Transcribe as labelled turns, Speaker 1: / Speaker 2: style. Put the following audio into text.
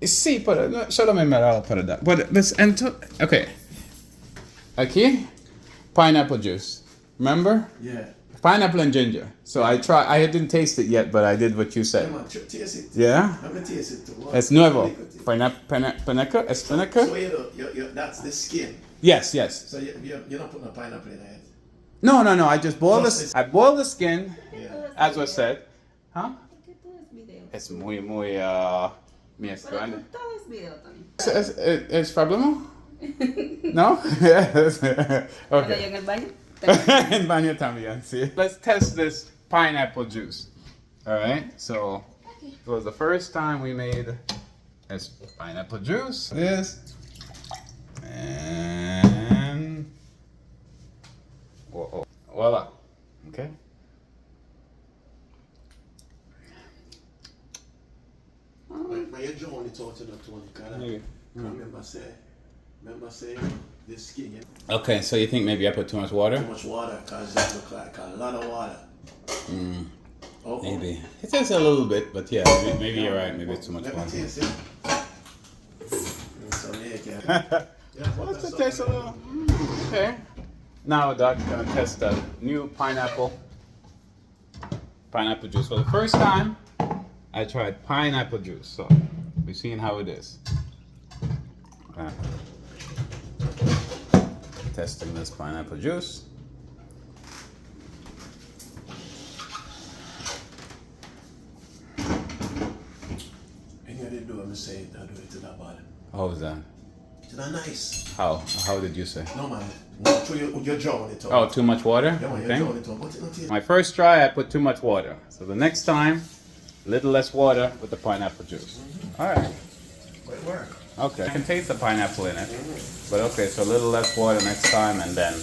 Speaker 1: Sí, pero no, solo mermelada para dar. But this okay. Aquí, pineapple juice. Remember?
Speaker 2: Yeah.
Speaker 1: Pineapple and ginger. So I didn't taste it yet, but I did what you said.
Speaker 2: Come on, taste it.
Speaker 1: Yeah?
Speaker 2: Let me taste it too.
Speaker 1: Es nuevo. Pineapple? Es pineapple?
Speaker 2: So that's the skin.
Speaker 1: Yes.
Speaker 2: So you're not putting a pineapple in it.
Speaker 1: No. I just boiled
Speaker 2: Just
Speaker 1: I boiled the skin,
Speaker 2: Yeah.
Speaker 1: as was said. Huh?
Speaker 3: Que todo es video.
Speaker 1: Es muy, mi
Speaker 3: Pero
Speaker 1: grande.
Speaker 3: todo es video también.
Speaker 1: ¿Es problema? No? Yes.
Speaker 3: Pero
Speaker 1: Okay.
Speaker 3: yo en el baño.
Speaker 1: En baño también, sí. Let's test this pineapple juice. All right. So it was the first time we made this pineapple juice. This and voila. Okay.
Speaker 2: But you're drawing it out to the tone.
Speaker 1: Maybe.
Speaker 2: Remember say this skin, yeah?
Speaker 1: Okay. So you think maybe I put too much water?
Speaker 2: Too much water, cause that look like a lot of water. Oh,
Speaker 1: Maybe. It takes a little bit, but yeah, maybe you're right. Maybe it's too much
Speaker 2: Let me
Speaker 1: water.
Speaker 2: taste it. So yeah.
Speaker 1: Let's just taste a little. Okay. Now Doc's gonna test the new pineapple juice. For the first time, I tried pineapple juice, so we're seeing how it is. Okay. Testing this pineapple juice.
Speaker 2: And you didn't do what I say, I do it to that bottom.
Speaker 1: How was that?
Speaker 2: Isn't that nice?
Speaker 1: How did you say?
Speaker 2: No man. No, so you're drawing it out.
Speaker 1: Oh, too much water?
Speaker 2: Yeah, man, you're
Speaker 1: Okay.
Speaker 2: drawing it out. But it don't taste.
Speaker 1: My first try, I put too much water. So the next time, a little less water with the pineapple juice. All right.
Speaker 2: But it worked.
Speaker 1: Okay. I can taste the pineapple in it. But okay, so a little less water next time and then